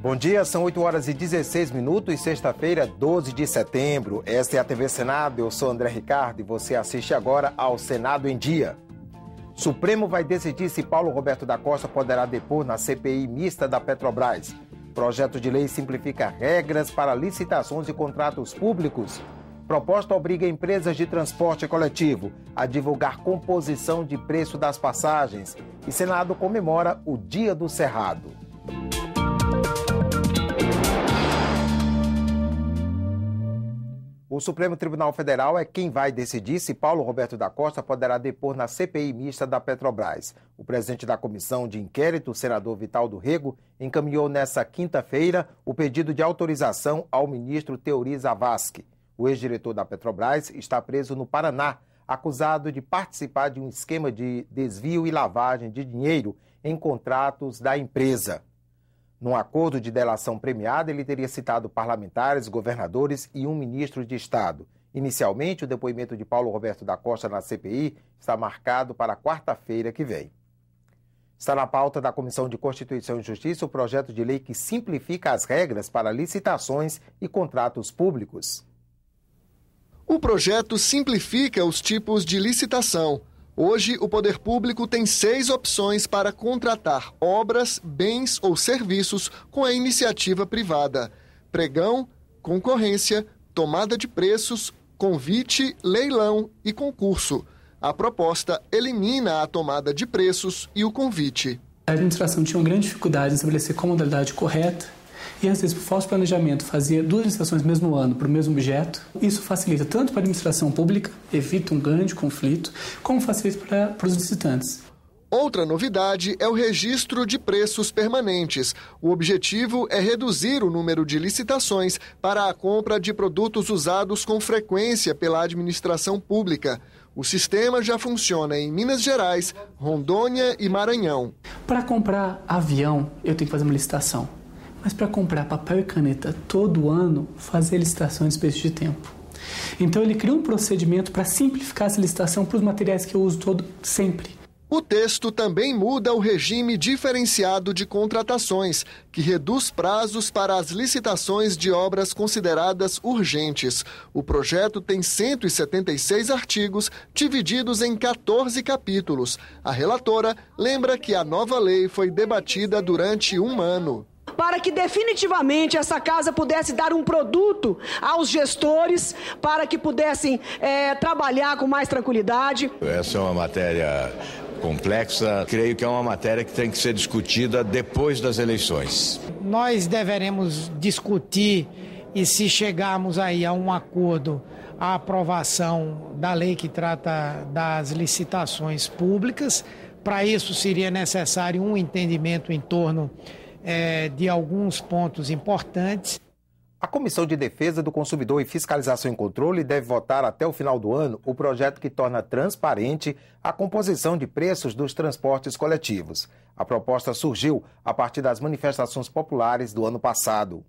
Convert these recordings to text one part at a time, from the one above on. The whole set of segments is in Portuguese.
Bom dia, são 8h16, sexta-feira, 12 de setembro. Esta é a TV Senado, eu sou André Ricardo e você assiste agora ao Senado em Dia. Supremo vai decidir se Paulo Roberto da Costa poderá depor na CPI mista da Petrobras. Projeto de lei simplifica regras para licitações e contratos públicos. Proposta obriga empresas de transporte coletivo a divulgar composição de preço das passagens. E Senado comemora o Dia do Cerrado. O Supremo Tribunal Federal é quem vai decidir se Paulo Roberto da Costa poderá depor na CPI mista da Petrobras. O presidente da comissão de inquérito, o senador Vital do Rego, encaminhou nesta quinta-feira o pedido de autorização ao ministro Teori Zavascki. O ex-diretor da Petrobras está preso no Paraná, acusado de participar de um esquema de desvio e lavagem de dinheiro em contratos da empresa. Num acordo de delação premiada, ele teria citado parlamentares, governadores e um ministro de Estado. Inicialmente, o depoimento de Paulo Roberto da Costa na CPI está marcado para quarta-feira que vem. Está na pauta da Comissão de Constituição e Justiça o projeto de lei que simplifica as regras para licitações e contratos públicos. O projeto simplifica os tipos de licitação. Hoje, o poder público tem 6 opções para contratar obras, bens ou serviços com a iniciativa privada: pregão, concorrência, tomada de preços, convite, leilão e concurso. A proposta elimina a tomada de preços e o convite. A administração tinha uma grande dificuldade em estabelecer qual modalidade correta e, às vezes, por falso planejamento, fazia 2 licitações no mesmo ano para o mesmo objeto. Isso facilita tanto para a administração pública, evita um grande conflito, como facilita para os licitantes. Outra novidade é o registro de preços permanentes. O objetivo é reduzir o número de licitações para a compra de produtos usados com frequência pela administração pública. O sistema já funciona em Minas Gerais, Rondônia e Maranhão. Para comprar avião, eu tenho que fazer uma licitação. Mas para comprar papel e caneta todo ano, fazer licitação em espécie de tempo. Então ele cria um procedimento para simplificar essa licitação para os materiais que eu uso sempre. O texto também muda o regime diferenciado de contratações, que reduz prazos para as licitações de obras consideradas urgentes. O projeto tem 176 artigos, divididos em 14 capítulos. A relatora lembra que a nova lei foi debatida durante um ano. Para que definitivamente essa casa pudesse dar um produto aos gestores, para que pudessem trabalhar com mais tranquilidade. Essa é uma matéria complexa, creio que é uma matéria que tem que ser discutida depois das eleições. Nós deveremos discutir e, se chegarmos aí a um acordo, a aprovação da lei que trata das licitações públicas. Para isso seria necessário um entendimento em torno de alguns pontos importantes. A Comissão de Defesa do Consumidor e Fiscalização e Controle deve votar até o final do ano o projeto que torna transparente a composição de preços dos transportes coletivos. A proposta surgiu a partir das manifestações populares do ano passado.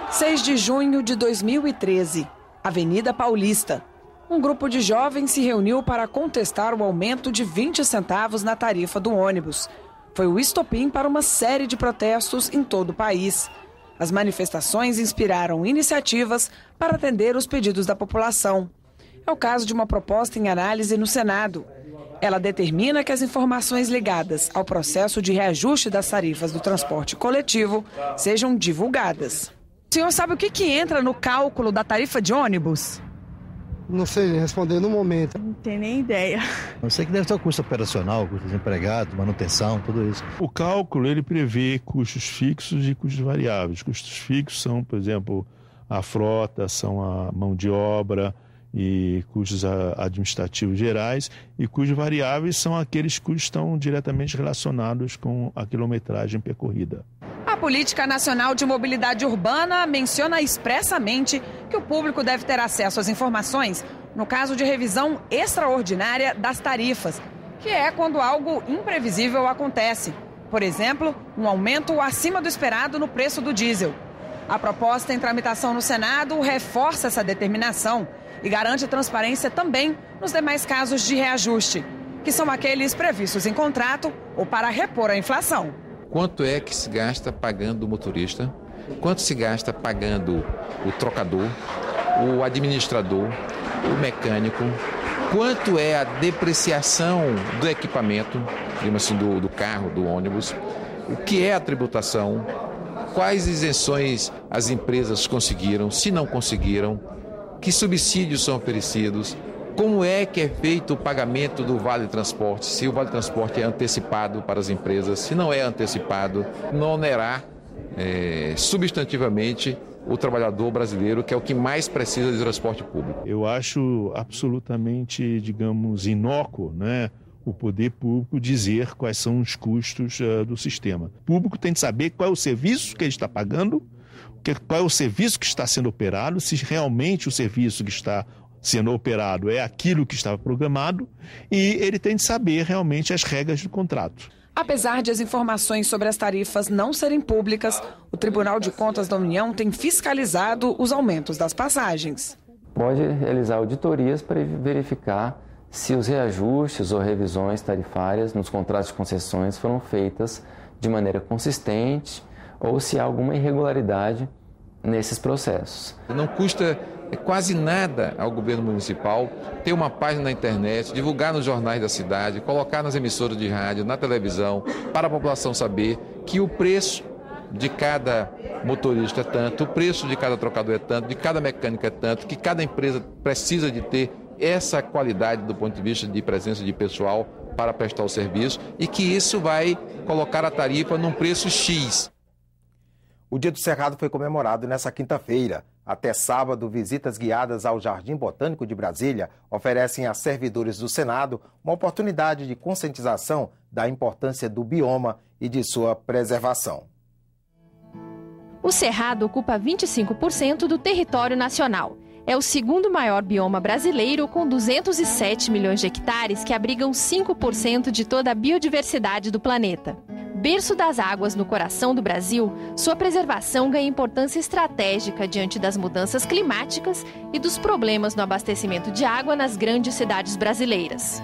6 de junho de 2013, Avenida Paulista. Um grupo de jovens se reuniu para contestar o aumento de 20 centavos na tarifa do ônibus. Foi o estopim para uma série de protestos em todo o país. As manifestações inspiraram iniciativas para atender os pedidos da população. É o caso de uma proposta em análise no Senado. Ela determina que as informações ligadas ao processo de reajuste das tarifas do transporte coletivo sejam divulgadas. O senhor sabe o que entra no cálculo da tarifa de ônibus? Não sei responder no momento. Não tenho nem ideia. Eu sei que deve ter o custo operacional, custo de empregado, manutenção, tudo isso. O cálculo, ele prevê custos fixos e custos variáveis. Custos fixos são, por exemplo, a frota, são a mão de obra e custos administrativos gerais. E custos variáveis são aqueles custos que estão diretamente relacionados com a quilometragem percorrida. A Política Nacional de Mobilidade Urbana menciona expressamente que o público deve ter acesso às informações no caso de revisão extraordinária das tarifas, que é quando algo imprevisível acontece. Por exemplo, um aumento acima do esperado no preço do diesel. A proposta em tramitação no Senado reforça essa determinação e garante transparência também nos demais casos de reajuste. que são aqueles previstos em contrato ou para repor a inflação. Quanto é que se gasta pagando o motorista? Quanto se gasta pagando o trocador, o administrador, o mecânico? Quanto é a depreciação do equipamento, digamos assim, do carro, do ônibus? O que é a tributação? Quais isenções as empresas conseguiram, se não conseguiram? Que subsídios são oferecidos? Como é que é feito o pagamento do Vale Transporte? Se o Vale Transporte é antecipado para as empresas, se não é antecipado, não onerará substantivamente o trabalhador brasileiro, que é o que mais precisa de transporte público. Eu acho absolutamente, digamos, inócuo, né, o poder público dizer quais são os custos do sistema. O público tem de saber qual é o serviço que ele está pagando, qual é o serviço que está sendo operado, se realmente o serviço que está sendo operado é aquilo que estava programado, e ele tem de saber realmente as regras do contrato. Apesar de as informações sobre as tarifas não serem públicas, o Tribunal de Contas da União tem fiscalizado os aumentos das passagens. Pode realizar auditorias para verificar se os reajustes ou revisões tarifárias nos contratos de concessões foram feitas de maneira consistente ou se há alguma irregularidade nesses processos. Não custa quase nada ao governo municipal ter uma página na internet, divulgar nos jornais da cidade, colocar nas emissoras de rádio, na televisão, para a população saber que o preço de cada motorista é tanto, o preço de cada trocador é tanto, de cada mecânico é tanto, que cada empresa precisa de ter essa qualidade do ponto de vista de presença de pessoal para prestar o serviço e que isso vai colocar a tarifa num preço X. O Dia do Cerrado foi comemorado nesta quinta-feira. Até sábado, visitas guiadas ao Jardim Botânico de Brasília oferecem a servidores do Senado uma oportunidade de conscientização da importância do bioma e de sua preservação. O Cerrado ocupa 25% do território nacional. É o segundo maior bioma brasileiro, com 207 milhões de hectares que abrigam 5% de toda a biodiversidade do planeta. Berço das águas no coração do Brasil, sua preservação ganha importância estratégica diante das mudanças climáticas e dos problemas no abastecimento de água nas grandes cidades brasileiras.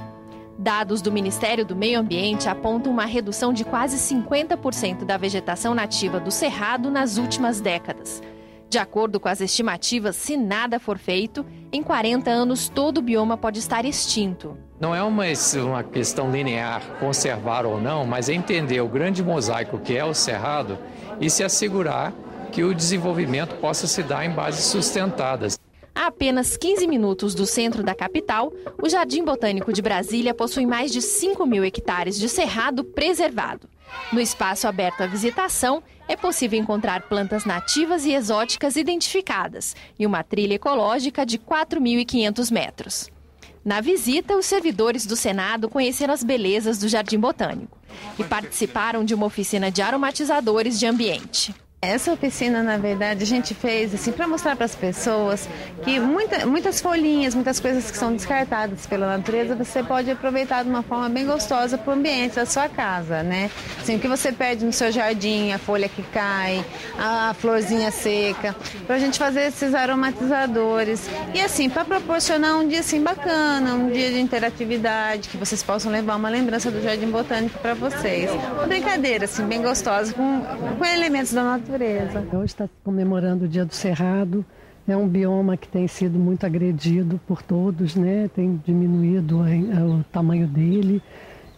Dados do Ministério do Meio Ambiente apontam uma redução de quase 50% da vegetação nativa do Cerrado nas últimas décadas. De acordo com as estimativas, se nada for feito, em 40 anos todo o bioma pode estar extinto. Não é uma questão linear, conservar ou não, mas é entender o grande mosaico que é o Cerrado e se assegurar que o desenvolvimento possa se dar em bases sustentadas. A apenas 15 minutos do centro da capital, o Jardim Botânico de Brasília possui mais de 5.000 hectares de cerrado preservado. No espaço aberto à visitação, é possível encontrar plantas nativas e exóticas identificadas e uma trilha ecológica de 4.500 metros. Na visita, os servidores do Senado conheceram as belezas do Jardim Botânico e participaram de uma oficina de aromatizadores de ambiente. Essa oficina, na verdade, a gente fez assim, para mostrar para as pessoas que muitas folhinhas, muitas coisas que são descartadas pela natureza, você pode aproveitar de uma forma bem gostosa para o ambiente da sua casa, né? Assim, o que você perde no seu jardim, a folha que cai, a florzinha seca, para a gente fazer esses aromatizadores. E assim, para proporcionar um dia assim bacana, um dia de interatividade, que vocês possam levar uma lembrança do Jardim Botânico para vocês. Uma brincadeira assim, bem gostosa, com elementos da natureza. Hoje está comemorando o Dia do Cerrado. É um bioma que tem sido muito agredido por todos, né? Tem diminuído o tamanho dele.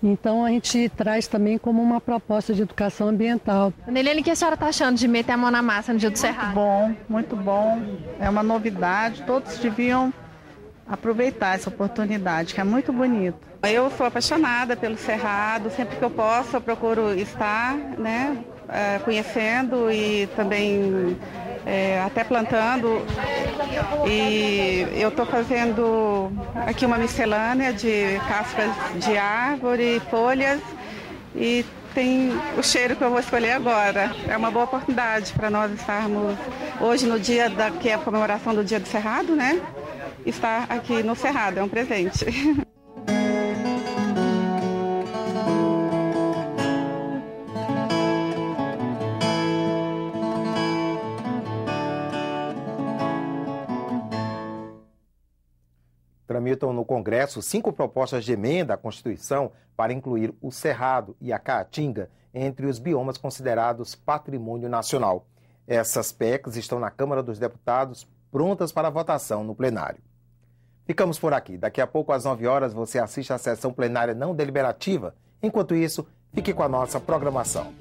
Então a gente traz também como uma proposta de educação ambiental. Nelene, o que a senhora está achando de meter a mão na massa no Dia do Cerrado? Muito bom. É uma novidade. Todos deviam aproveitar essa oportunidade, que é muito bonito. Eu sou apaixonada pelo Cerrado. Sempre que eu posso, eu procuro estar, né? Conhecendo e também até plantando. E eu estou fazendo aqui uma miscelânea de cascas de árvore, folhas, e tem o cheiro que eu vou escolher agora. É uma boa oportunidade para nós estarmos hoje no dia que é a comemoração do Dia do Cerrado, né? Estar aqui no Cerrado é um presente. Tramitam no Congresso 5 propostas de emenda à Constituição para incluir o Cerrado e a Caatinga entre os biomas considerados patrimônio nacional. Essas PECs estão na Câmara dos Deputados, prontas para votação no plenário. Ficamos por aqui. Daqui a pouco, às 9 horas, você assiste à sessão plenária não deliberativa. Enquanto isso, fique com a nossa programação.